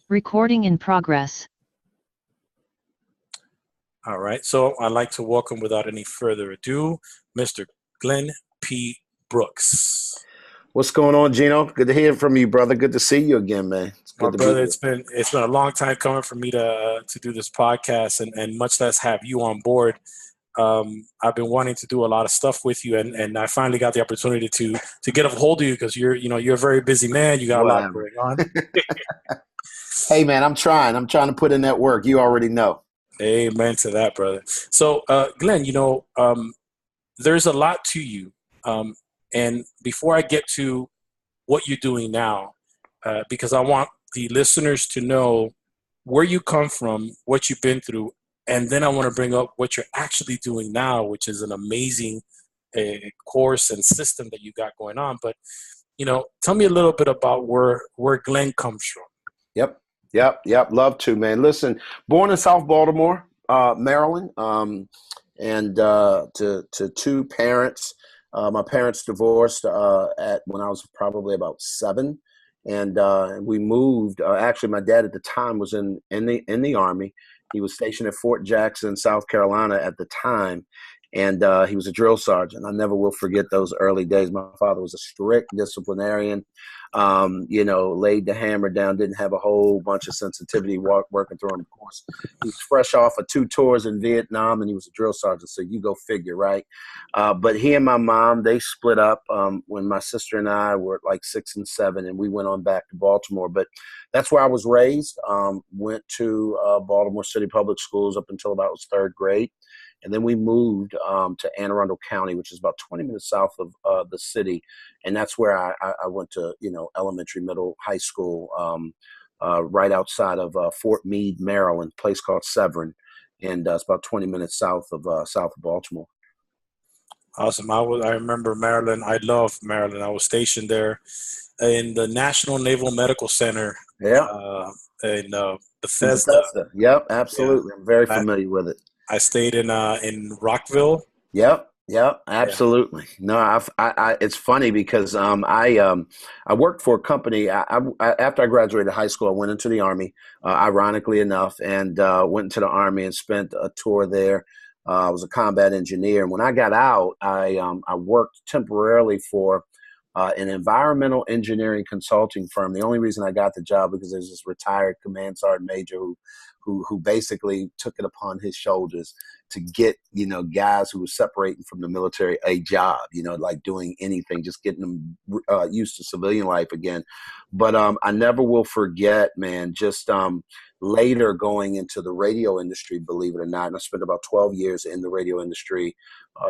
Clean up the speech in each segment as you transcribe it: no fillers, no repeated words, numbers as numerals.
Recording in progress. All right. So I'd like to welcome, without any further ado, Mr. Glenn P. Brooks. What's going on, Gino? Good to hear from you, brother. Good to see you again, man. It's good to brother, be it's been a long time coming for me to do this podcast, and much less have you on board. I've been wanting to do a lot of stuff with you, and I finally got the opportunity to get a hold of you because you're a very busy man. You got a lot going on. Hey, man, I'm trying to put in that work. You already know. Amen to that, brother. So, Glenn, there's a lot to you. And before I get to what you're doing now, because I want the listeners to know where you come from, what you've been through, and then I want to bring up what you're actually doing now, which is an amazing course and system that you got going on. But, tell me a little bit about where Glenn comes from. Yep. Love to, man. Listen, born in South Baltimore, Maryland, and to two parents. My parents divorced when I was probably about 7, and we moved. Actually, my dad at the time was in the Army. He was stationed at Fort Jackson, South Carolina at the time, and he was a drill sergeant. I never will forget those early days. My father was a strict disciplinarian. Laid the hammer down, didn't have a whole bunch of sensitivity working through him. Of course, he was fresh off of 2 tours in Vietnam, and he was a drill sergeant, so you go figure, right? But he and my mom, they split up when my sister and I were like 6 and 7, and we went on back to Baltimore. But that's where I was raised. Went to Baltimore City Public Schools up until about was 3rd grade. And then we moved to Anne Arundel County, which is about 20 minutes south of the city. And that's where I went to, elementary, middle, high school, right outside of Fort Meade, Maryland, a place called Severn. And it's about 20 minutes south of Baltimore. Awesome. I remember Maryland. I love Maryland. I was stationed there in the National Naval Medical Center. Yeah. In Bethesda. Yep, absolutely. Yeah. I'm very familiar with it. I stayed in Rockville. Yep, absolutely. Yeah. No, it's funny because I worked for a company. After I graduated high school, I went into the Army, ironically enough, and went into the Army and spent a tour there. I was a combat engineer, and when I got out, I worked temporarily for an environmental engineering consulting firm. The only reason I got the job because there's this retired command sergeant major who basically took it upon his shoulders to get, guys who were separating from the military a job, like doing anything, just getting them used to civilian life again. But I never will forget, man, just later going into the radio industry, believe it or not. And I spent about 12 years in the radio industry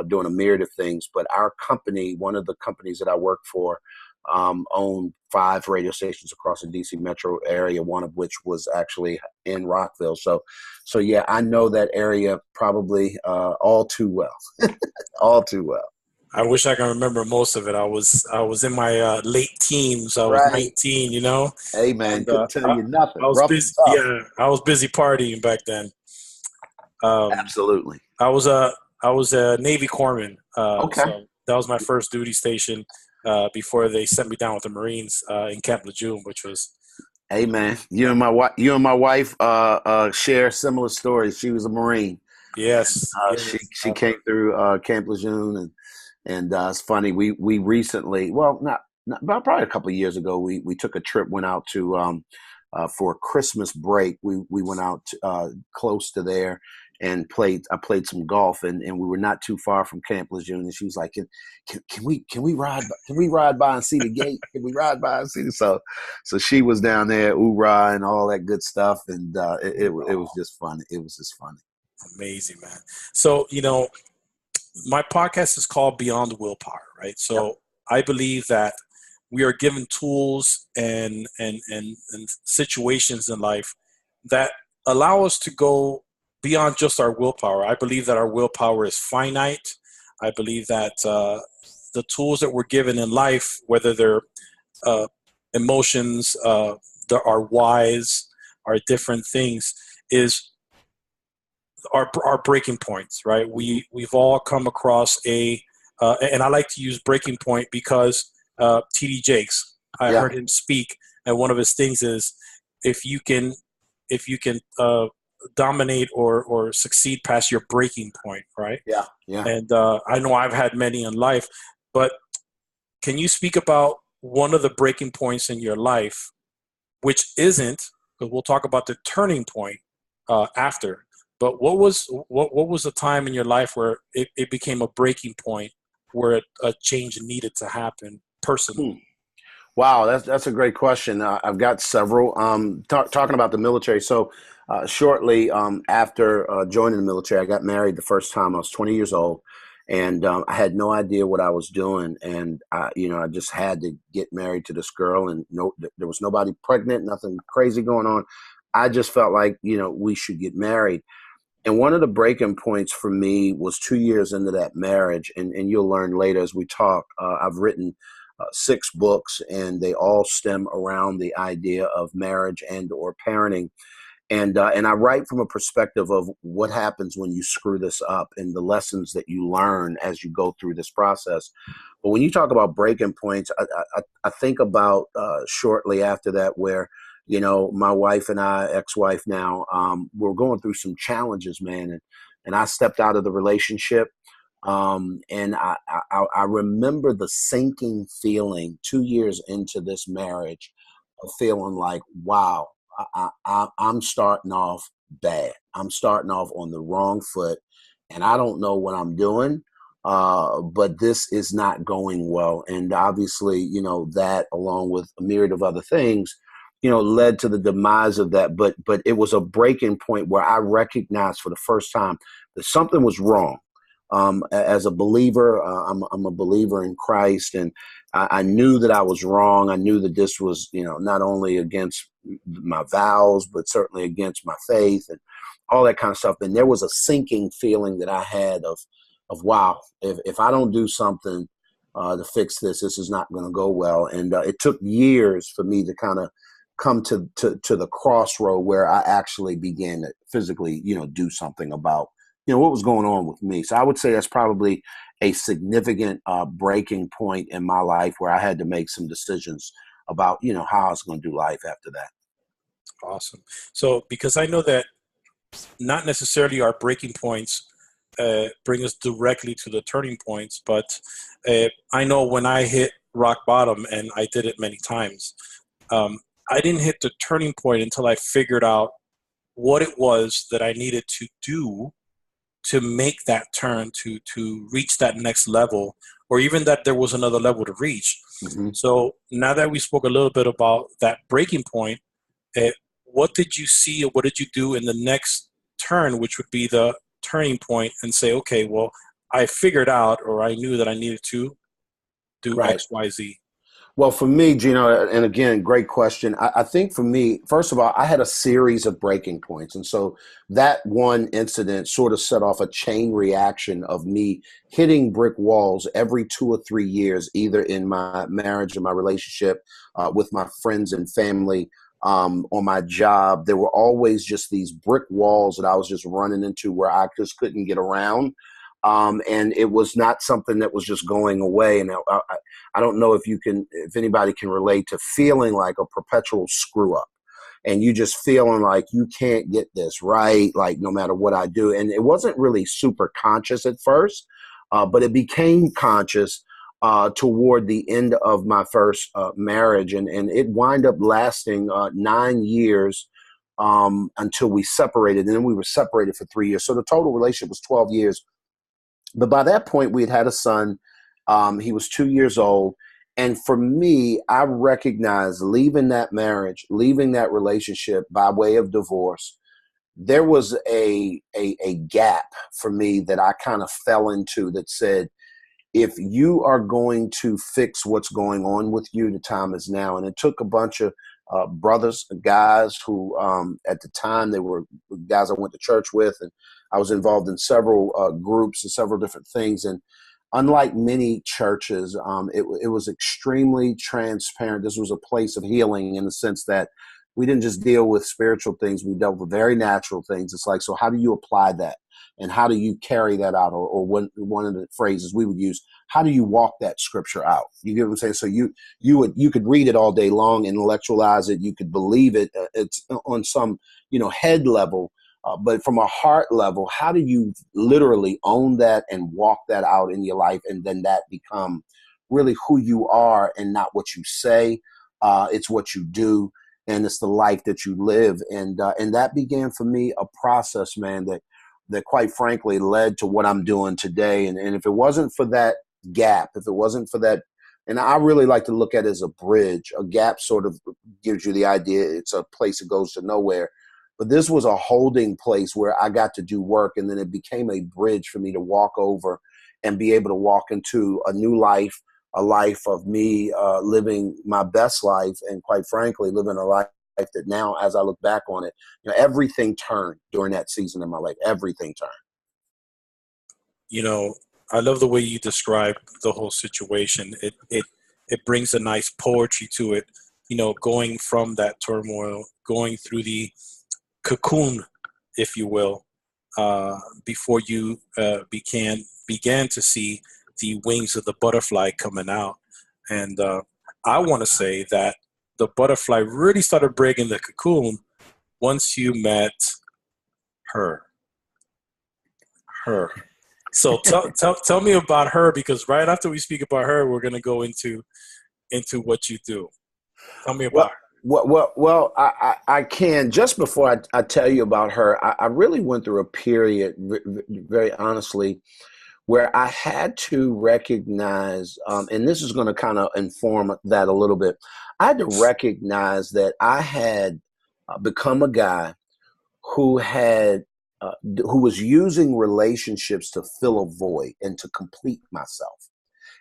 doing a myriad of things. But our company, one of the companies that I worked for, owned 5 radio stations across the DC metro area, one of which was actually in Rockville. So yeah, I know that area probably all too well. All too well. I wish I can remember most of it. I was in my late teens. I was 19, Hey, man, couldn't tell you nothing. I was busy. Yeah, I was busy partying back then. Absolutely. I was a Navy corpsman. Okay. So that was my first duty station before they sent me down with the Marines in Camp Lejeune, which was. Hey, man, you and my wife share similar stories. She was a Marine. Yes. She came through Camp Lejeune, and it's funny. We recently, well, not about probably a couple of years ago, we took a trip, went out to for Christmas break. We went out close to there and I played some golf, and we were not too far from Camp Lejeune. And she was like, "Can we ride by and see the gate? Can we ride by and see the?" So she was down there, oorah, and all that good stuff, and it was just fun. It was just funny. Amazing, man. So my podcast is called Beyond Willpower, right? So yep. I believe that we are given tools and situations in life that allow us to go beyond just our willpower. I believe that our willpower is finite. I believe that the tools that we're given in life, whether they're emotions, our whys, are different things, is our breaking points, right? We've all come across and I like to use breaking point because T.D. Jakes, I heard him speak, and one of his things is if you can dominate or succeed past your breaking point, right? Yeah. Yeah. And I know I've had many in life, but can you speak about one of the breaking points in your life, which isn't, because we'll talk about the turning point after, but what was the time in your life where it became a breaking point where a change needed to happen personally? Wow, that's a great question. I've got several. Talking about the military. So, shortly after joining the military, I got married the first time. I was 20 years old, and I had no idea what I was doing. And I just had to get married to this girl, and there was nobody pregnant, nothing crazy going on. I just felt like we should get married. And one of the breaking points for me was 2 years into that marriage. And you'll learn later as we talk. I've written 6 books, and they all stem around the idea of marriage and or parenting. And I write from a perspective of what happens when you screw this up and the lessons that you learn as you go through this process. But when you talk about breaking points, I think about shortly after that, where my wife and I, ex-wife now, we're going through some challenges, man, and I stepped out of the relationship. And I remember the sinking feeling 2 years into this marriage of feeling like, wow, I'm starting off bad. I'm starting off on the wrong foot, and I don't know what I'm doing. But this is not going well. And obviously, that along with a myriad of other things, led to the demise of that. But it was a breaking point where I recognized for the first time that something was wrong. As a believer, I'm a believer in Christ, and I knew that I was wrong. I knew that this was, not only against my vows, but certainly against my faith and all that kind of stuff. And there was a sinking feeling that I had of wow, if I don't do something to fix this, this is not going to go well. And it took years for me to kind of come to the crossroad where I actually began to physically, do something about what was going on with me. So I would say that's probably a significant breaking point in my life where I had to make some decisions about, how I was going to do life after that. Awesome. So because I know that not necessarily our breaking points bring us directly to the turning points, but I know when I hit rock bottom, and I did it many times, I didn't hit the turning point until I figured out what it was that I needed to do to make that turn, to reach that next level, or even that there was another level to reach. Mm-hmm. So now that we spoke a little bit about that breaking point, uh, what did you see, or what did you do in the next turn, which would be the turning point, and say, okay, well, I figured out, or I knew that I needed to do Right. X, Y, Z. Well, for me, Gino, and again, great question. I think for me, first of all, I had a series of breaking points. And so that one incident sort of set off a chain reaction of me hitting brick walls every 2 or 3 years, either in my marriage or my relationship with my friends and family, on my job. There were always just these brick walls that I was just running into where I just couldn't get around. And it was not something that was just going away. And I don't know if anybody can relate to feeling like a perpetual screw up, and you just feeling like you can't get this right, like no matter what I do. And it wasn't really super conscious at first, but it became conscious toward the end of my first marriage. And it wind up lasting 9 years until we separated. And then we were separated for 3 years. So the total relationship was 12 years. But by that point, we had a son. He was 2 years old. And for me, I recognized leaving that marriage, leaving that relationship by way of divorce, there was a gap for me that I kind of fell into that said, if you are going to fix what's going on with you, the time is now. And it took a bunch of brothers, guys who at the time, they were guys I went to church with, and I was involved in several groups and several different things. And unlike many churches, it was extremely transparent. This was a place of healing in the sense that we didn't just deal with spiritual things. We dealt with very natural things. It's like, so how do you apply that? And how do you carry that out? Or one of the phrases we would use, how do you walk that scripture out? You get what I'm saying? So you could read it all day long, intellectualize it. You could believe it. It's on some, head level. But from a heart level, how do you literally own that and walk that out in your life? And then that become really who you are and not what you say. It's what you do. And it's the life that you live. And that began for me a process, man, that quite frankly led to what I'm doing today. And if it wasn't for that gap, if it wasn't for that, and I really like to look at it as a bridge. A gap sort of gives you the idea it's a place that goes to nowhere. But this was a holding place where I got to do work, and then it became a bridge for me to walk over and be able to walk into a new life, a life of me living my best life, and quite frankly, living a life that now, as I look back on it, everything turned during that season in my life. Everything turned. I love the way you describe the whole situation. It brings a nice poetry to it, going from that turmoil, going through the cocoon, if you will, before you began to see the wings of the butterfly coming out. And I want to say that the butterfly really started breaking the cocoon once you met her. So tell me about her, because right after we speak about her, we're going to go into what you do. Tell me about her. Well, I can. Just before I tell you about her, I really went through a period, very honestly, where I had to recognize, and this is going to kind of inform that a little bit. I had to recognize that I had become a guy who was using relationships to fill a void and to complete myself.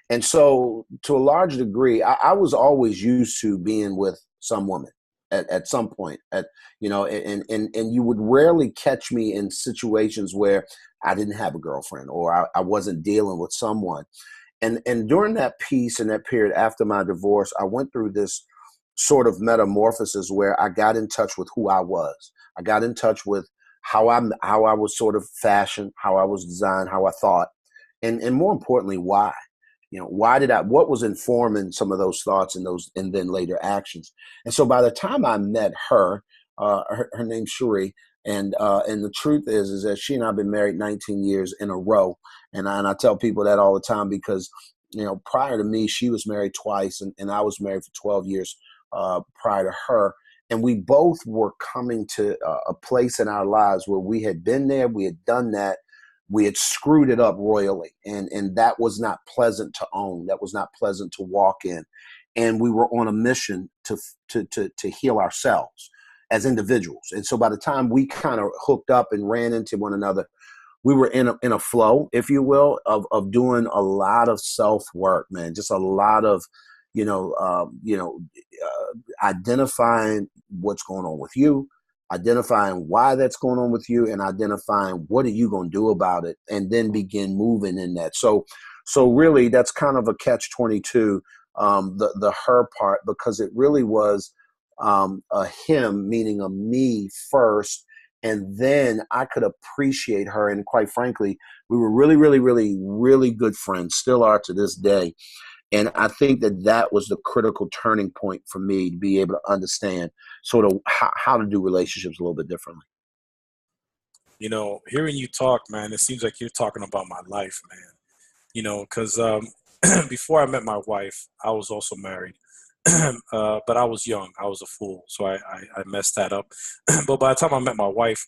And so to a large degree, I was always used to being with some woman at some point, and you would rarely catch me in situations where I didn't have a girlfriend or I wasn't dealing with someone. And during that piece and that period after my divorce, I went through this sort of metamorphosis where I got in touch with who I was. I got in touch with how I was sort of fashioned, how I was designed, how I thought, and more importantly, why. What was informing some of those thoughts and then later actions. And so by the time I met her, her name's Cherie, and the truth is that she and I have been married 19 years in a row. And I tell people that all the time because, prior to me, she was married twice and I was married for 12 years prior to her. And we both were coming to a place in our lives where we had been there, we had done that, we had screwed it up royally, and that was not pleasant to own. That was not pleasant to walk in, and we were on a mission to heal ourselves as individuals. And so, by the time we kind of hooked up and ran into one another, we were in a flow, if you will, of doing a lot of self work, man. Just a lot of, identifying what's going on with you, identifying why that's going on with you, and identifying what are you going to do about it, and then begin moving in that. So really, that's kind of a catch-22, the her part, because it really was a him, meaning a me first, and then I could appreciate her. And quite frankly, we were really, really, really, really good friends, still are to this day. And I think that was the critical turning point for me to be able to understand sort of how to do relationships a little bit differently. Hearing you talk, man, it seems like you're talking about my life, man. Because before I met my wife, I was also married. But I was young. I was a fool. So I messed that up. But by the time I met my wife,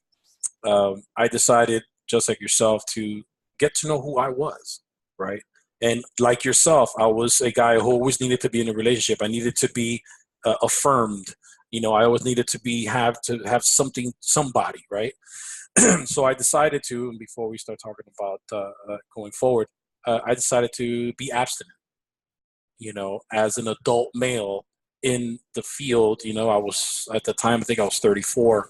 I decided, just like yourself, to get to know who I was, right? And like yourself, I was a guy who always needed to be in a relationship. I needed to be affirmed. I always needed to have somebody, right? So I decided to, and before we start talking about going forward, I decided to be abstinent. As an adult male in the field, I was, at the time, I think I was 34,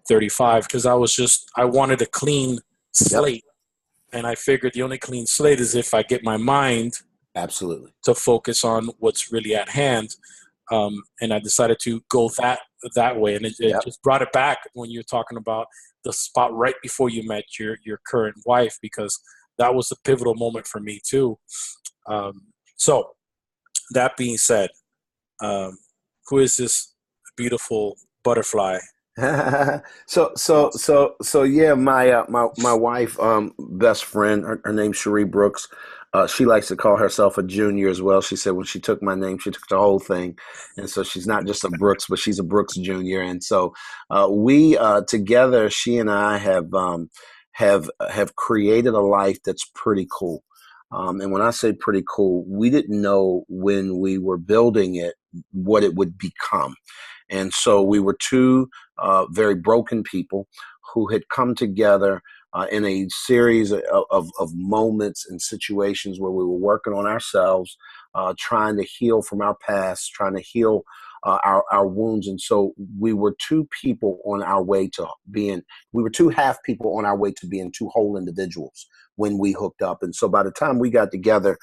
35, because I wanted a clean slate. Yep. And I figured the only clean slate is if I get my mind absolutely to focus on what's really at hand. and I decided to go that way, and it Yep. just brought it back when you're talking about the spot right before you met your current wife, because that was a pivotal moment for me too. So that being said, who is this beautiful butterfly? So yeah, my wife, best friend, her name's Cherie Brooks. She likes to call herself a junior as well. She said when she took my name, she took the whole thing, and so she's not just a Brooks, but she's a Brooks Junior. And so we together, she and I have created a life that's pretty cool. And when I say pretty cool, we didn't know when we were building it what it would become. And so we were two very broken people who had come together in a series of moments and situations where we were working on ourselves, trying to heal from our past, trying to heal our wounds. And so we were two people on our way to we were two half people on our way to being two whole individuals when we hooked up. And so by the time we got together,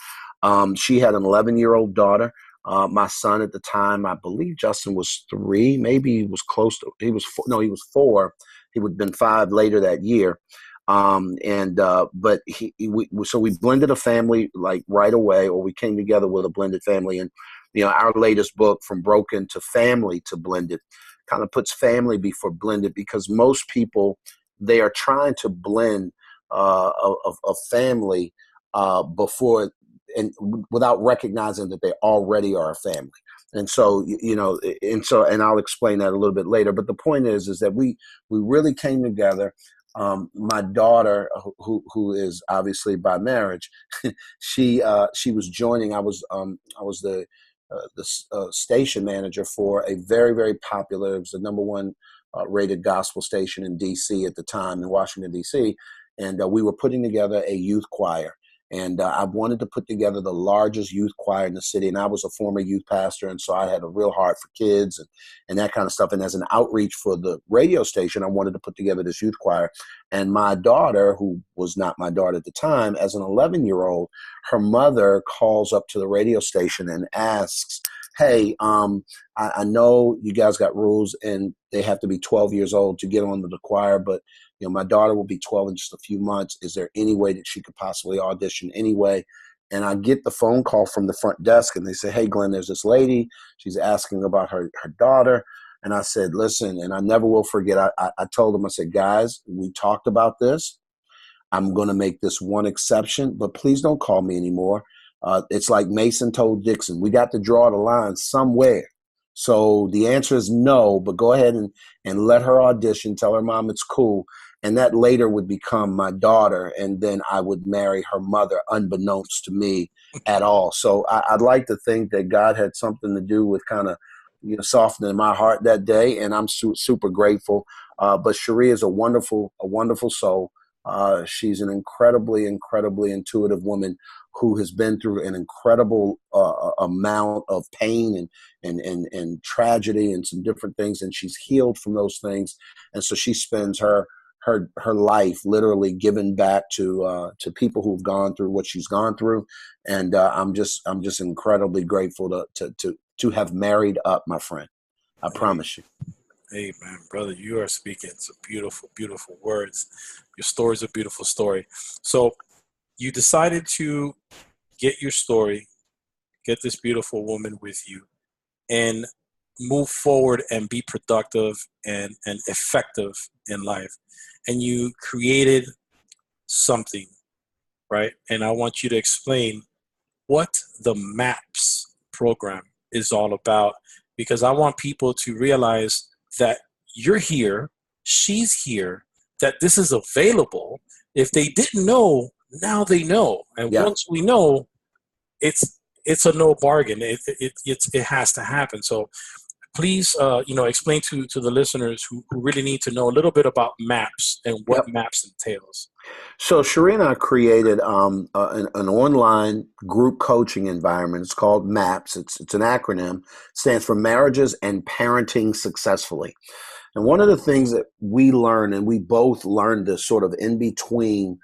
she had an 11-year-old daughter. My son at the time, I believe Justin was 3, maybe he was close to, he was 4, no, he was 4. He would have been 5 later that year. But so we blended a family like right away, or we came together with a blended family. And, our latest book, From Broken to Family to Blended, kind of puts family before blended, because most people, they are trying to blend a family before, and without recognizing that they already are a family. And so, and I'll explain that a little bit later. But the point is that we really came together. My daughter, who is obviously by marriage, she was joining. I was the station manager for a very, very popular. It was the #1 rated gospel station in D.C. at the time, in Washington D.C. And we were putting together a youth choir. And I wanted to put together the largest youth choir in the city. And I was a former youth pastor, and so I had a real heart for kids and that kind of stuff. And as an outreach for the radio station, I wanted to put together this youth choir. And my daughter, who was not my daughter at the time, as an 11-year-old, her mother calls up to the radio station and asks, hey, I know you guys got rules and they have to be 12 years old to get onto the choir, but my daughter will be 12 in just a few months. Is there any way that she could possibly audition anyway? And I get the phone call from the front desk, and they say, hey, Glenn, there's this lady. She's asking about her daughter. And I said, listen, and I never will forget. I told them, I said, guys, we talked about this. I'm going to make this one exception, but please don't call me anymore. It's like Mason told Dixon, we got to draw the line somewhere. So the answer is no, but go ahead and let her audition, tell her mom it's cool. And that later would become my daughter, and then I would marry her mother, unbeknownst to me at all. So I'd like to think that God had something to do with kind of softening my heart that day, and I'm super grateful. But Cherie is a wonderful soul. She's an incredibly intuitive woman who has been through an incredible amount of pain and tragedy and some different things, and she's healed from those things. And so she spends her life literally giving back to people who've gone through what she's gone through. And I'm just incredibly grateful to have married up, my friend. I promise you. Hey, man, brother, you are speaking some beautiful, beautiful words. Your story is a beautiful story. So you decided to get your story, get this beautiful woman with you, and move forward and be productive and effective in life. And you created something, right? And I want you to explain what the M.A.P.S program is all about, because I want people to realize that you're here, she's here, that this is available. If they didn't know, now they know. And once we know, it's a no bargain. It has to happen. So please, explain to the listeners who really need to know a little bit about M.A.P.S and what M.A.P.S entails. So Cherie and I created an online group coaching environment. It's called M.A.P.S. It's an acronym. It stands for Marriages and Parenting Successfully. And one of the things that we learned, and we both learned this sort of in between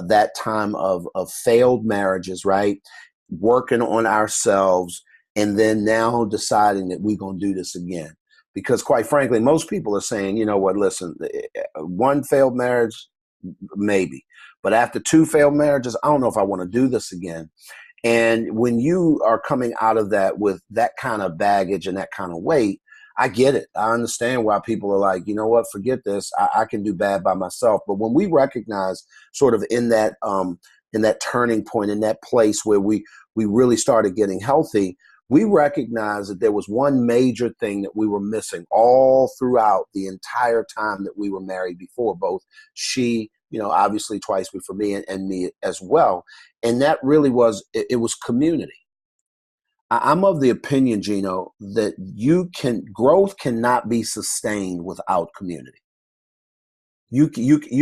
that time of failed marriages, right? Working on ourselves and then now deciding that we're going to do this again. Because quite frankly, most people are saying, you know what, listen, one failed marriage, maybe. But after two failed marriages, I don't know if I want to do this again. And when you are coming out of that with that kind of baggage and that kind of weight, I get it. I understand why people are like, you know what, forget this. I can do bad by myself. But when we recognize sort of in that turning point, in that place where we really started getting healthy, we recognized that there was one major thing that we were missing all throughout the entire time that we were married before, both she, you know, obviously twice before me and me as well. And that really was, it was community. I'm of the opinion, Gino, that growth cannot be sustained without community. You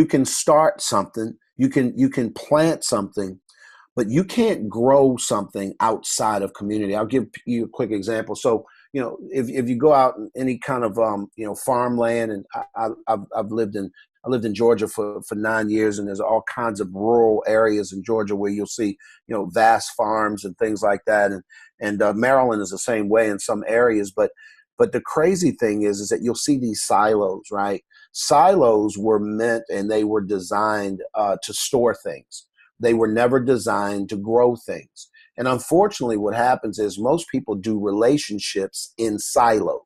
can start something, you can plant something, but you can't grow something outside of community. I'll give you a quick example. So, you know, if you go out in any kind of farmland, and I've lived in Georgia for 9 years, and there's all kinds of rural areas in Georgia where you'll see, you know, vast farms and things like that, and Maryland is the same way in some areas. But the crazy thing is that you'll see these silos, right? Silos were meant and they were designed to store things. They were never designed to grow things. And unfortunately, what happens is most people do relationships in silos.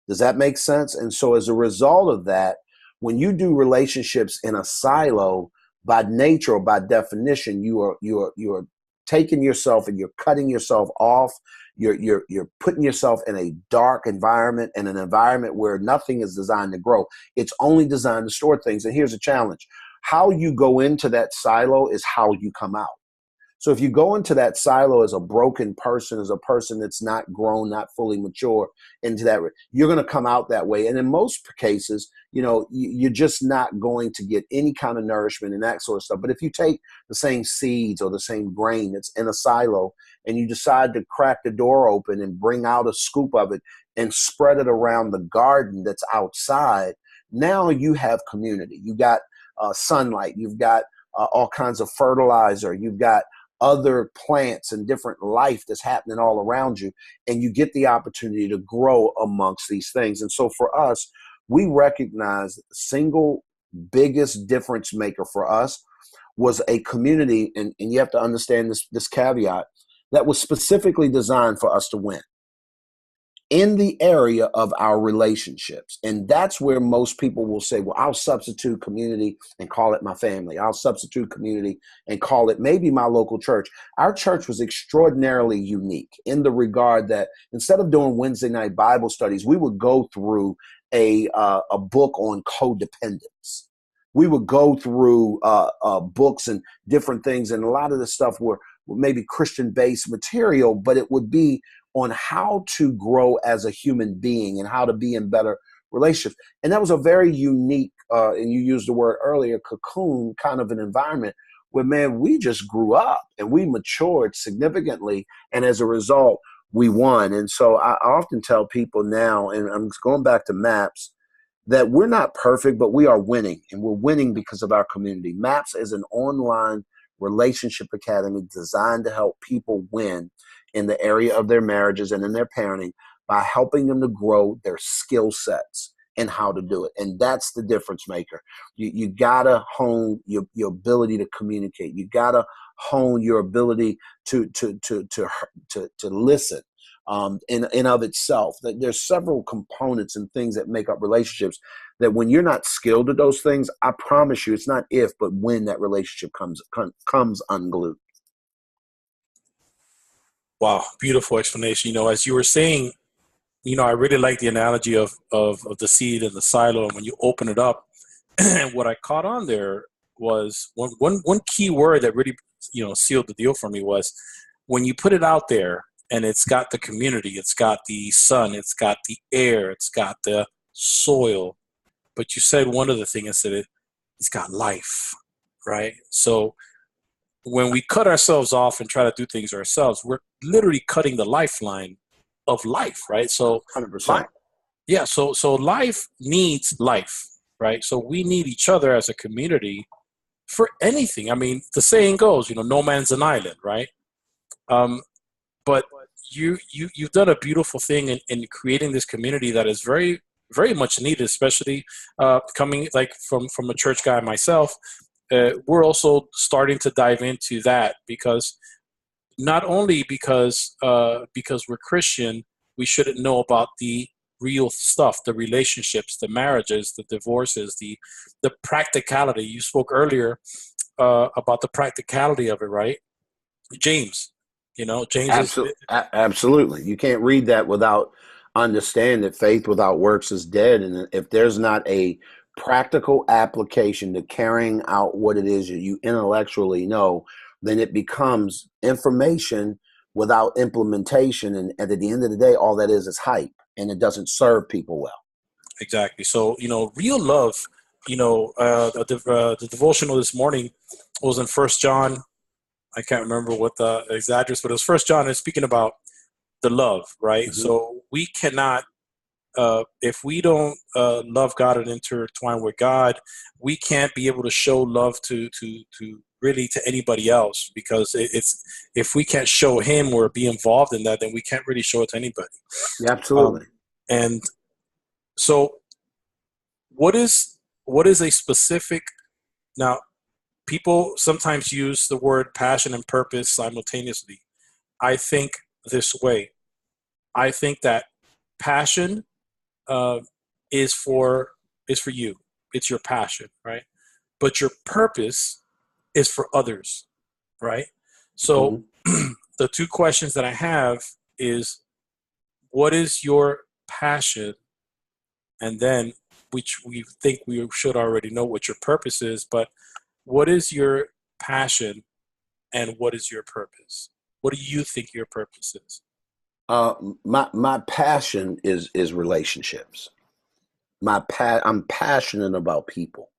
Does that make sense? And so as a result of that, when you do relationships in a silo, by nature or by definition, you are taking yourself and you're cutting yourself off. You're putting yourself in a dark environment, and an environment where nothing is designed to grow. It's only designed to store things. And here's a challenge. How you go into that silo is how you come out. So if you go into that silo as a broken person, as a person that's not grown, not fully mature into that, you're going to come out that way. And in most cases, you know, you're just not going to get any kind of nourishment and that sort of stuff. But if you take the same seeds or the same grain that's in a silo and you decide to crack the door open and bring out a scoop of it and spread it around the garden that's outside, now you have community. You got sunlight, you've got all kinds of fertilizer, you've got other plants and different life that's happening all around you, and you get the opportunity to grow amongst these things. And so for us, we recognize the single biggest difference maker for us was a community, and you have to understand this caveat, that was specifically designed for us to win in the area of our relationships. And that's where most people will say, well, I'll substitute community and call it my family. I'll substitute community and call it maybe my local church. Our church was extraordinarily unique in the regard that instead of doing Wednesday night Bible studies, we would go through a book on codependence. We would go through books and different things. And a lot of the stuff were maybe Christian-based material, but it would be on how to grow as a human being and how to be in better relationships. And that was a very unique, and you used the word earlier, cocoon kind of an environment where, man, we just grew up and we matured significantly. And as a result, we won. And so I often tell people now, and I'm going back to M.A.P.S, that we're not perfect, but we are winning. And we're winning because of our community. M.A.P.S is an online relationship academy designed to help people win in the area of their marriages and in their parenting by helping them to grow their skill sets and how to do it. And that's the difference maker. You gotta hone your ability to communicate. You gotta hone your ability to listen. In of itself, that there's several components and things that make up relationships that when you're not skilled at those things, I promise you, it's not if, but when that relationship comes unglued. Wow, beautiful explanation. You know, as you were saying, you know, I really like the analogy of the seed and the silo. And when you open it up, and what I caught on there was one key word that really, you know, sealed the deal for me was when you put it out there and it's got the community, it's got the sun, it's got the air, it's got the soil. But you said one other thing, is that it's got life, right? So when we cut ourselves off and try to do things ourselves, we're literally cutting the lifeline of life, right? So 100%. Yeah, so life needs life, right? So we need each other as a community for anything. I mean, the saying goes, you know, no man's an island, right? But you've done a beautiful thing in creating this community that is very, very much needed, especially coming like from a church guy myself. We're also starting to dive into that because not only because we're Christian, we shouldn't know about the real stuff, the relationships, the marriages, the divorces, the practicality. You spoke earlier about the practicality of it, right? James, James is Absolutely. You can't read that without understanding that faith without works is dead. And if there's not a practical application to carrying out what it is that you intellectually know, then it becomes information without implementation. And at the end of the day, all that is hype, and it doesn't serve people well. exactly. So real love. The devotional this morning was in First John. I can't remember what the exact address, but it was First John. And speaking about the love, right? Mm-hmm. So we cannot, if we don't love God and intertwine with God, we can't be able to show love to really to anybody else, because it's if we can't show Him or be involved in that, then we can't really show it to anybody. Yeah, absolutely. And so, what is a specific now? People sometimes use the word passion and purpose simultaneously. I think this way. I think that passion uh, is for you. It's your passion, right? But your purpose is for others, right? So Mm-hmm. the two questions that I have is, what is your passion? And then, which we think we should already know what your purpose is, but what is your passion and what is your purpose? What do you think your purpose is? My passion is relationships. I'm passionate about people.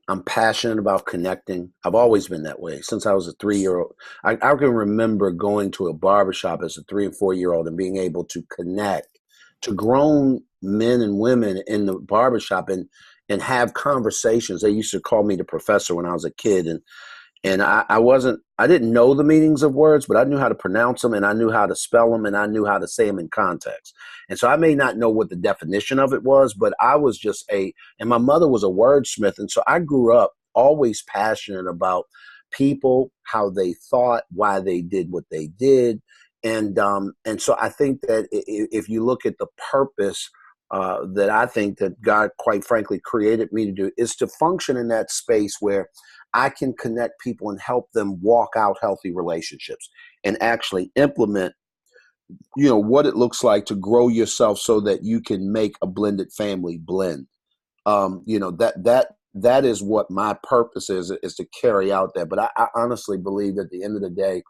I'm passionate about connecting. I've always been that way since I was a 3-year-old. I can remember going to a barbershop as a 3 and 4-year-old and being able to connect to grown men and women in the barbershop and have conversations. They used to call me the professor when I was a kid, and I didn't know the meanings of words, but I knew how to pronounce them, and I knew how to spell them, and I knew how to say them in context. And so I may not know what the definition of it was, but I was just and my mother was a wordsmith. And so I grew up always passionate about people, how they thought, why they did what they did. And so I think that if you look at the purpose that I think that God, quite frankly, created me to do, is to function in that space where I can connect people and help them walk out healthy relationships and actually implement, what it looks like to grow yourself so that you can make a blended family blend. That is what my purpose is to carry out that. But I honestly believe at the end of the day,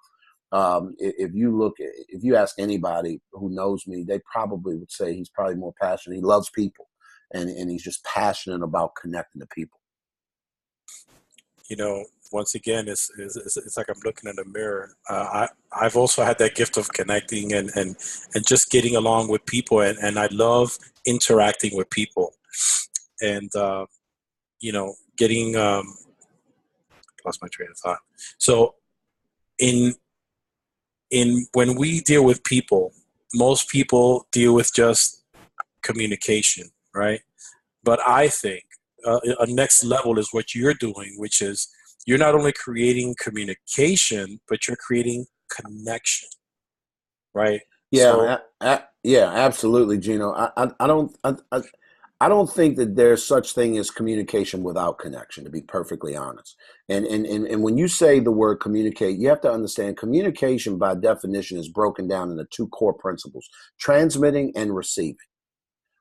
if you ask anybody who knows me, they probably would say he's probably more passionate. He loves people, and he's just passionate about connecting to people. Once again, it's like I'm looking in the mirror. I've also had that gift of connecting and just getting along with people, and I love interacting with people, and getting lost my train of thought. So in when we deal with people, most people deal with just communication, right? But I think a next level is what you're doing, which is you're not only creating communication, but you're creating connection, right? So Yeah, absolutely, Gino. I don't think that there's such thing as communication without connection, to be perfectly honest. And when you say the word communicate, you have to understand communication by definition is broken down into two core principles: transmitting and receiving.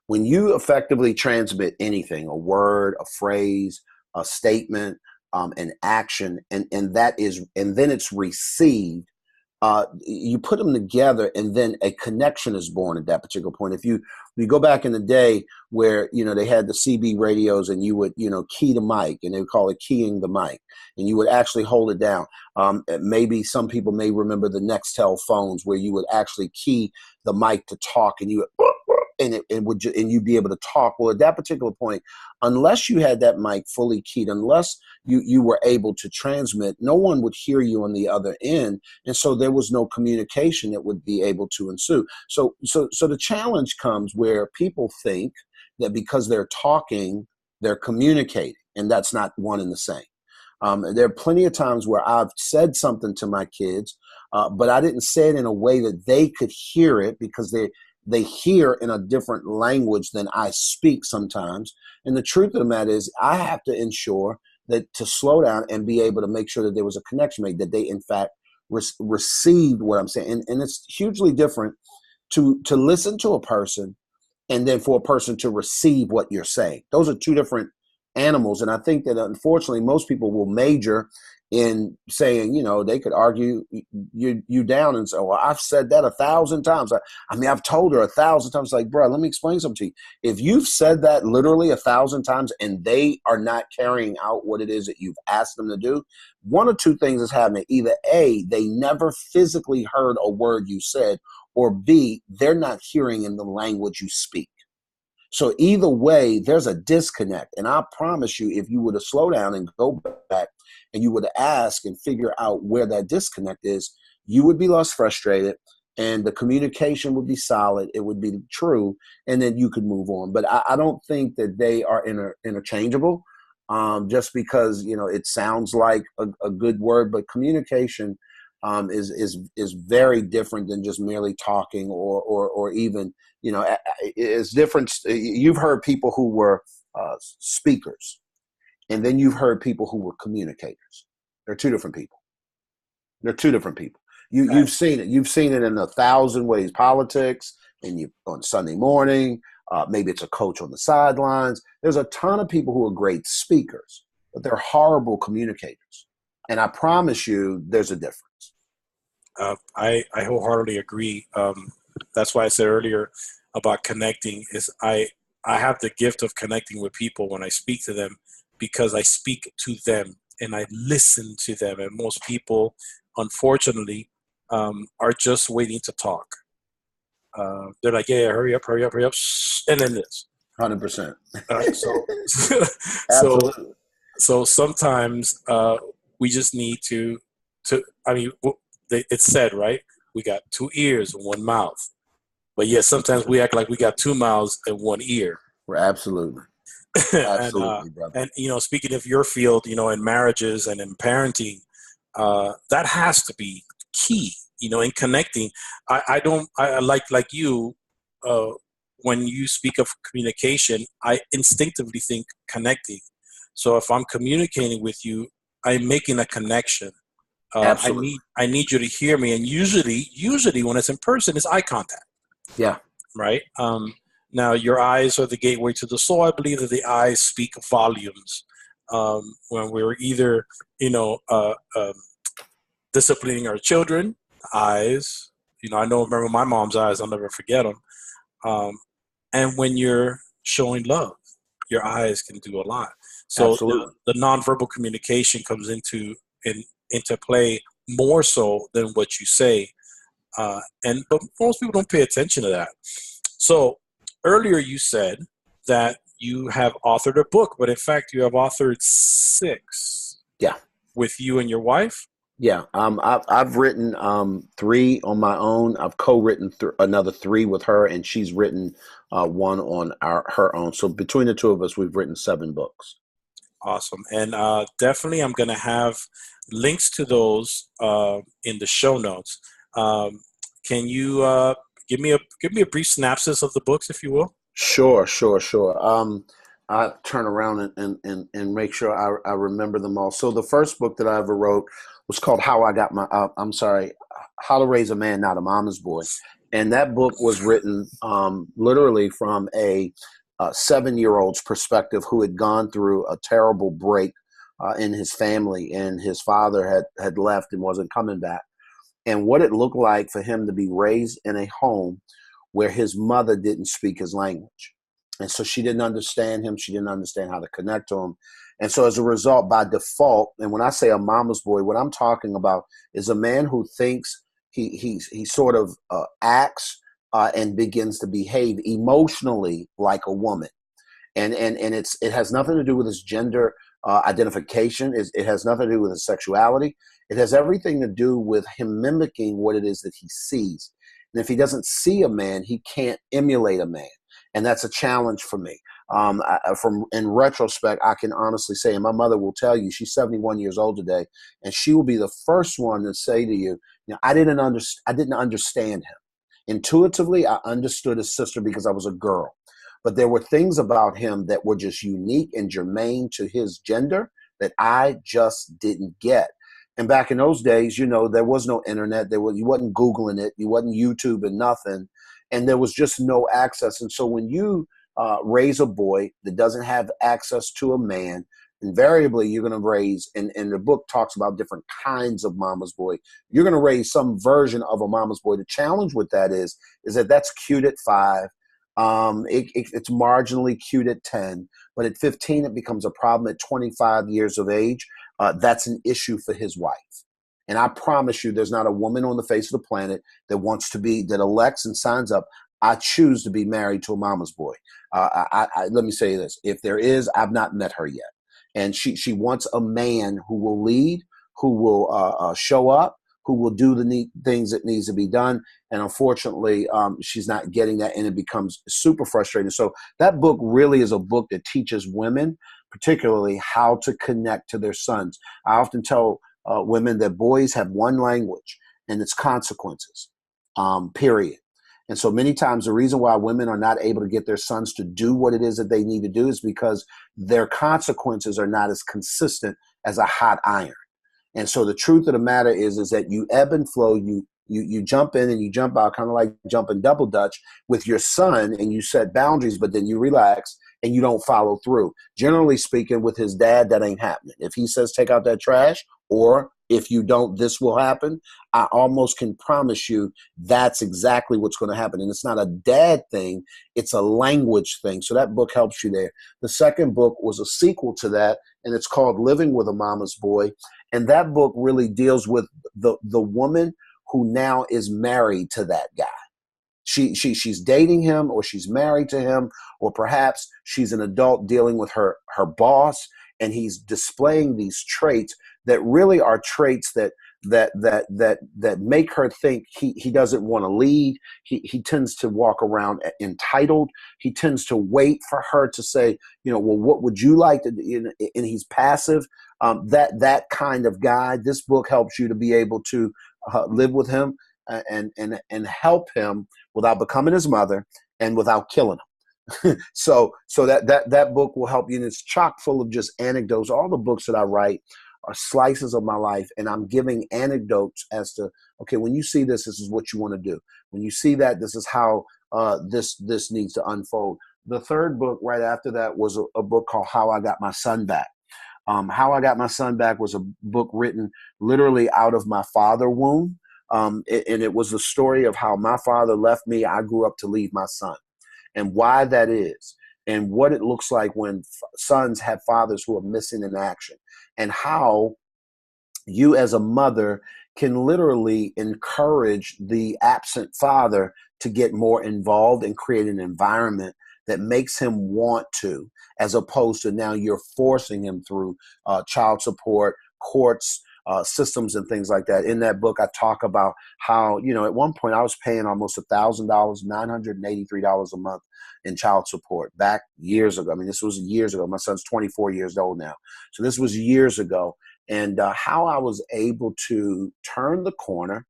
When you effectively transmit anything, a word, a phrase, a statement, an action, and then it's received, you put them together, and then a connection is born at that particular point. If you go back in the day where they had the CB radios, and you would key the mic, and they would call it keying the mic, and you would actually hold it down. Maybe some people may remember the Nextel phones where you would actually key the mic to talk, and you would and and you'd be able to talk. Well, at that particular point, unless you had that mic fully keyed, unless you were able to transmit, no one would hear you on the other end, and so there was no communication that would be able to ensue. So the challenge comes where people think that because they're talking, they're communicating, and that's not one and the same. There are plenty of times where I've said something to my kids, but I didn't say it in a way that they could hear it, because they hear in a different language than I speak sometimes. And the truth of the matter is, I have to ensure that to slow down and be able to make sure that there was a connection made, that they in fact received what I'm saying. And it's hugely different to listen to a person and then for a person to receive what you're saying. Those are two different animals. And I think that unfortunately most people will major in saying, they could argue you down and say, well, I've said that 1,000 times. I mean, I've told her 1,000 times. Like, bro, let me explain something to you. If you've said that literally 1,000 times and they are not carrying out what it is that you've asked them to do, one or two things is happening. Either A, they never physically heard a word you said, or B, they're not hearing in the language you speak. So either way, there's a disconnect. And I promise you, if you were to slow down and go back and you were to ask and figure out where that disconnect is, you would be less frustrated and the communication would be solid. It would be true. And then you could move on. But I don't think that they are interchangeable, just because, it sounds like a good word, but communication is very different than just merely talking or even, it's different. You've heard people who were speakers, and then you've heard people who were communicators. They're two different people. They're two different people. You've seen it. You've seen it in 1,000 ways. Politics, and you on Sunday morning. Maybe it's a coach on the sidelines. There's a ton of people who are great speakers, but they're horrible communicators. And I promise you, there's a difference. I wholeheartedly agree. That's why I said earlier about connecting is I have the gift of connecting with people when I speak to them, because I speak to them and I listen to them. And most people, unfortunately, are just waiting to talk. They're like, yeah, hurry up, and then this. 100%. Absolutely. So sometimes we just need to. I mean, it's said, right? We got 2 ears and 1 mouth, but yet sometimes we act like we got 2 mouths and 1 ear. We're absolutely. Absolutely, brother. And speaking of your field, in marriages and in parenting, that has to be key. In connecting. I like you. When you speak of communication, I instinctively think connecting. So if I'm communicating with you, I'm making a connection. Absolutely. I need you to hear me, and usually when it's in person, it's eye contact. Yeah. Right. Now your eyes are the gateway to the soul. I believe that the eyes speak volumes. When we're either disciplining our children, eyes. Remember my mom's eyes. I'll never forget them. And when you're showing love, your eyes can do a lot. So the nonverbal communication comes into play more so than what you say. But most people don't pay attention to that. So earlier you said that you have authored a book, but in fact you have authored 6. Yeah. With you and your wife? Yeah. I've written 3 on my own. I've co-written another 3 with her, and she's written 1 on her own. So between the 2 of us, we've written 7 books. Awesome. And definitely I'm going to have links to those in the show notes. Can you give me a brief synopsis of the books, if you will? Sure. I turn around and make sure I remember them all. So the first book that I ever wrote was called How to Raise a Man, Not a Mama's Boy. And that book was written literally from a 7-year-old's perspective who had gone through a terrible break in his family, and his father had left and wasn't coming back. And what it looked like for him to be raised in a home where his mother didn't speak his language. And so she didn't understand him. She didn't understand how to connect to him. And so as a result, by default, and when I say a mama's boy, what I'm talking about is a man who thinks he sort of acts and begins to behave emotionally like a woman. And it has nothing to do with his gender identification. It has nothing to do with his sexuality. It has everything to do with him mimicking what it is that he sees. And if he doesn't see a man, he can't emulate a man, and that's a challenge for me. From in retrospect, I can honestly say, and my mother will tell you, she's 71 years old today, and she will be the first one to say to you, I didn't understand him. Intuitively, I understood his sister because I was a girl. But there were things about him that were just unique and germane to his gender that I just didn't get. And back in those days, there was no internet. You wasn't Googling it. You wasn't YouTube and nothing. And there was just no access. And so when you raise a boy that doesn't have access to a man, invariably you're going to raise, and the book talks about different kinds of mama's boy. You're going to raise some version of a mama's boy. The challenge with that is that that's cute at 5. It's marginally cute at 10, but at 15, it becomes a problem. At 25 years of age, that's an issue for his wife. And I promise you, there's not a woman on the face of the planet that elects and signs up, I choose to be married to a mama's boy. Let me say this. If there is, I've not met her yet. And she wants a man who will lead, who will show up, who will do the neat things that needs to be done. And unfortunately, she's not getting that, and it becomes super frustrating. So that book really is a book that teaches women, particularly, how to connect to their sons. I often tell women that boys have one language, and it's consequences, period. And so many times the reason why women are not able to get their sons to do what it is that they need to do is because their consequences are not as consistent as a hot iron. And so the truth of the matter is that you ebb and flow, you jump in and you jump out, kind of like jumping double dutch with your son, and you set boundaries, but then you relax and you don't follow through. Generally speaking, with his dad, that ain't happening. If he says take out that trash, or if you don't, this will happen, I almost can promise you that's exactly what's going to happen. And it's not a dad thing, it's a language thing. So that book helps you there. The second book was a sequel to that, and it's called Living with a Mama's Boy. And that book really deals with the woman who now is married to that guy. She's dating him, or she's married to him, or perhaps she's an adult dealing with her boss, and he's displaying these traits that really are traits that make her think he doesn't want to lead. He tends to walk around entitled. He tends to wait for her to say, well, what would you like to do? And he's passive. That kind of guy. This book helps you to be able to live with him and help him without becoming his mother and without killing him. so that book will help you, and it's chock full of just anecdotes. All the books that I write are slices of my life, and I'm giving anecdotes as to, okay, when you see this is what you want to do. When you see that, this is how this needs to unfold. The third book right after that was a book called How I Got My Son Back. How I Got My Son Back was a book written literally out of my father womb. And it was the story of how my father left me. I grew up to leave my son, and why that is, and what it looks like when sons have fathers who are missing in action, and how you as a mother can literally encourage the absent father to get more involved and create an environment that makes him want to, as opposed to now you're forcing him through child support, courts, systems, and things like that. In that book, I talk about how, at one point I was paying almost $1,000, $983 a month in child support back years ago. I mean, this was years ago. My son's 24 years old now. So this was years ago. And how I was able to turn the corner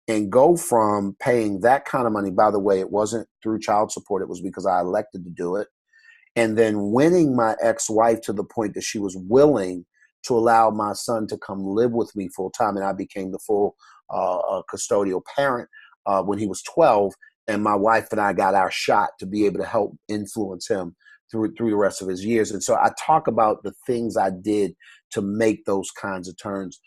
and go from paying that kind of money. By the way, it wasn't through child support. It was because I elected to do it. And then winning my ex-wife to the point that she was willing to allow my son to come live with me full time. And I became the full custodial parent when he was 12. And my wife and I got our shot to be able to help influence him through the rest of his years. And so I talk about the things I did to make those kinds of turns.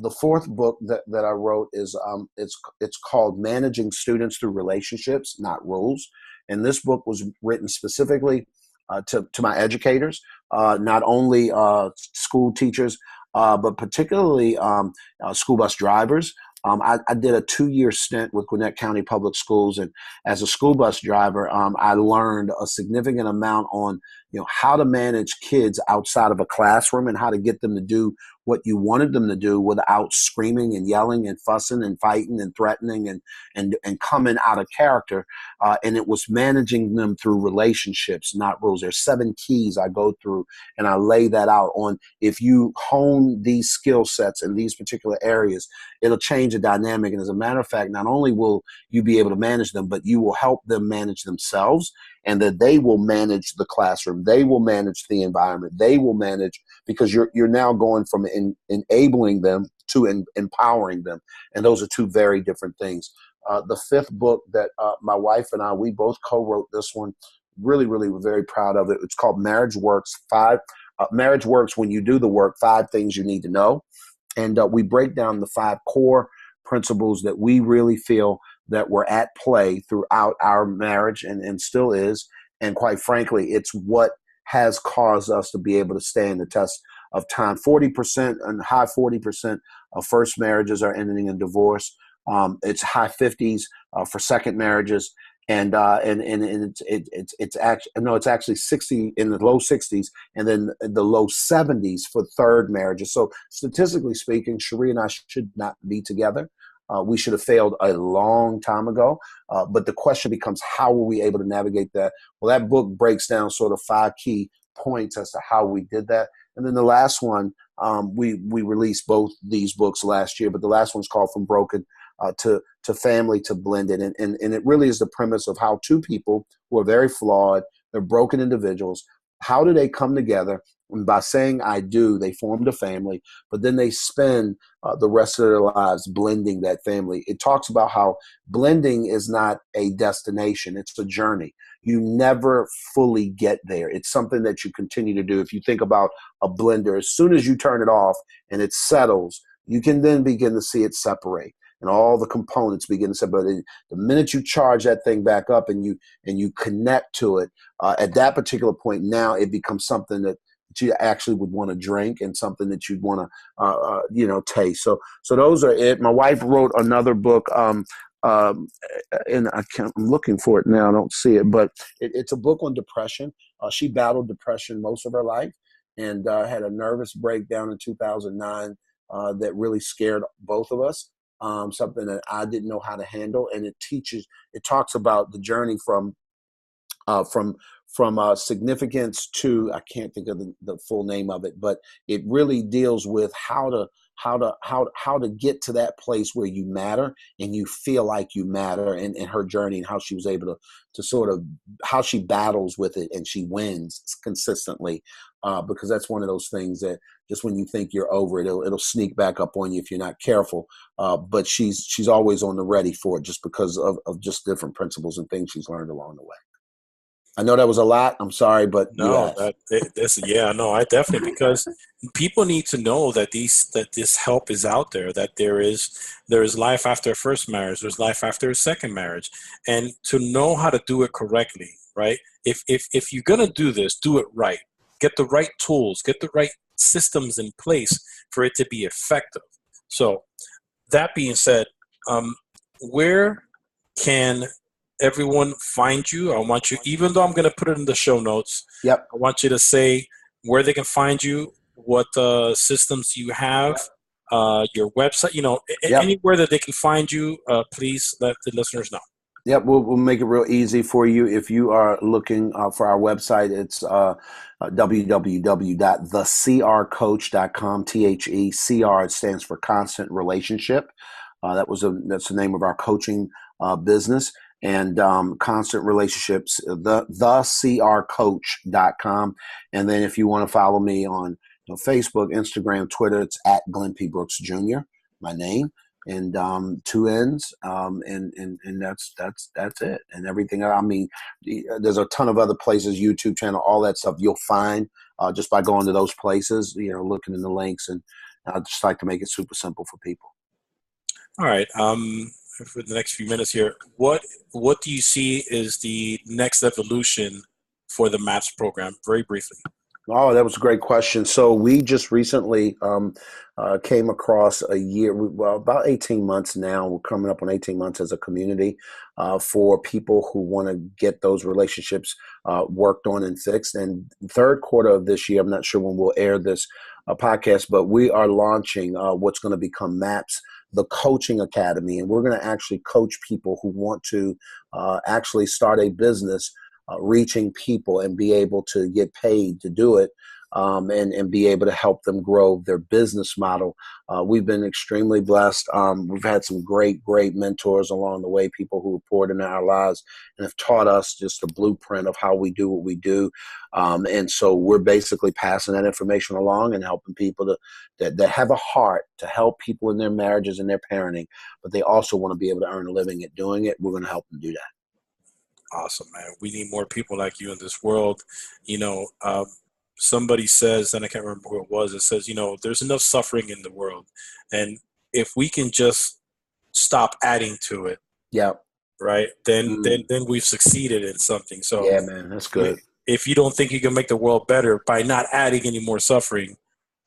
The fourth book that I wrote is it's called Managing Students Through Relationships, Not Rules. And this book was written specifically to my educators, not only school teachers, but particularly school bus drivers, I did a 2-year stint with Gwinnett County Public Schools, and as a school bus driver, I learned a significant amount on how to manage kids outside of a classroom and how to get them to do what you wanted them to do without screaming and yelling and fussing and fighting and threatening and coming out of character. And it was managing them through relationships, not rules. There's 7 keys I go through, and I lay that out on. If you hone these skill sets in these particular areas, it'll change the dynamic. And as a matter of fact, not only will you be able to manage them, but you will help them manage themselves, and that they will manage the classroom. They will manage the environment. They will manage, because you're now going from enabling them to empowering them. And those are 2 very different things. The 5th book that my wife and we both co-wrote this one. Really, really, we're very proud of it. It's called Marriage Works. Marriage Works When You Do the Work, 5 Things You Need to Know. And we break down the 5 core principles that we really feel that were at play throughout our marriage and still is. And quite frankly, it's what has caused us to be able to stand the test of time. 40% and high 40% of first marriages are ending in divorce. It's high 50s for second marriages. And it's actually 60 in the low 60s, and then the low 70s for third marriages. So statistically speaking, Cherie and I should not be together. We should have failed a long time ago. But the question becomes, how were we able to navigate that? Well, that book breaks down sort of 5 key points as to how we did that. And then the last one, we released both these books last year, but the last one's called From Broken to Family to Blended. And it really is the premise of how 2 people who are very flawed, they're broken individuals, how do they come together? And by saying I do, they formed a family, but then they spend the rest of their lives blending that family. It talks about how blending is not a destination, it's a journey. You never fully get there. It's something that you continue to do. If you think about a blender, as soon as you turn it off and it settles, you can then begin to see it separate. And all the components begin to separate. The minute you charge that thing back up and you connect to it, at that particular point, now it becomes something that you actually would want to drink and something that you'd want to, taste. So those are it. My wife wrote another book, and I'm looking for it now. I don't see it, but it's a book on depression. She battled depression most of her life and had a nervous breakdown in 2009 that really scared both of us. Something that I didn't know how to handle, and it talks about the journey from significance to, I can't think of the full name of it, but it really deals with how to get to that place where you matter and you feel like you matter, and her journey and how she was able to sort of how she battles with it and she wins consistently, because that's one of those things that just when you think you're over it, it'll sneak back up on you if you're not careful. But she's always on the ready for it, just because of just different principles and things she's learned along the way. I know that was a lot. I'm sorry, but No, I definitely, because people need to know that this help is out there, that there is life after a first marriage, there's life after a second marriage, and to know how to do it correctly, right? If you're gonna do this, do it right. Get the right tools, get the right systems in place for it to be effective. So that being said, where can everyone find you? I want you, even though I'm going to put it in the show notes, Yep. I want you to say where they can find you, what systems you have, your website, Yep. anywhere that they can find you. Please let the listeners know. Yep, we'll make it real easy for you. If you are looking for our website, it's www.thecrcoach.com. THECR, it stands for Constant Relationship. That's the name of our coaching business. And Constant Relationships, thecrcoach.com. And then if you want to follow me on Facebook, Instagram, Twitter, it's at Glenn P. Brooks Jr., my name. And 2 N's, and that's it. And everything. I mean, there's a ton of other places, YouTube channel, all that stuff you'll find just by going to those places. Looking in the links, and I just like to make it super simple for people. All right. For the next few minutes here, what do you see is the next evolution for the M.A.P.S program? Very briefly. Oh, that was a great question. So we just recently came across a year, well, about 18 months now. We're coming up on 18 months as a community for people who want to get those relationships worked on and fixed. And third quarter of this year, I'm not sure when we'll air this podcast, but we are launching what's going to become M.A.P.S, the Coaching Academy. And we're going to actually coach people who want to actually start a business reaching people and be able to get paid to do it, and be able to help them grow their business model. We've been extremely blessed. We've had some great mentors along the way, people who have poured into our lives and have taught us just a blueprint of how we do what we do. And so we're basically passing that information along and helping people that have a heart to help people in their marriages and their parenting, but they also want to be able to earn a living at doing it. We're going to help them do that. Awesome, man. We need more people like you in this world. Somebody says, and I can't remember who it was, it says, there's enough suffering in the world. And if we can just stop adding to it, Yeah. right, then we've succeeded in something. So yeah, man, that's good. If you don't think you can make the world better by not adding any more suffering,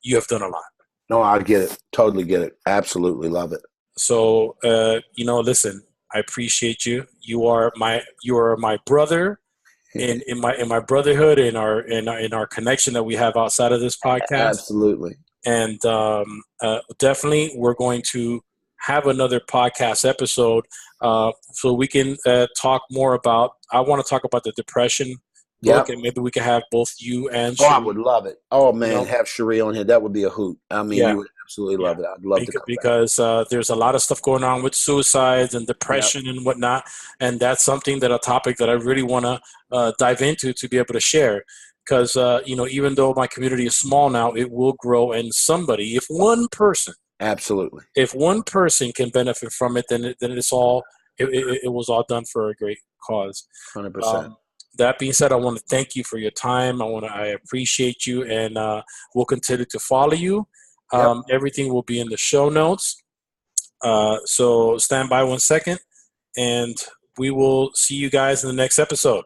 you have done a lot. No, I get it. Totally get it. Absolutely love it. So, listen, I appreciate you. You are my brother in my brotherhood, in our connection that we have outside of this podcast. Absolutely. And definitely we're going to have another podcast episode so we can talk more about, I want to talk about the depression book, and maybe we can have both you and Cherie. I would love it. Oh, man, have Cherie on here. That would be a hoot. I mean, you would absolutely love it. I'd love to come because there's a lot of stuff going on with suicides and depression and whatnot, and that's a topic that I really want to dive into to be able to share. Because even though my community is small now, it will grow, and somebody, if one person can benefit from it, then it's all it was all done for a great cause. 100%. That being said, I want to thank you for your time. I appreciate you, and we'll continue to follow you. Everything will be in the show notes. So stand by 1 second, and we will see you guys in the next episode.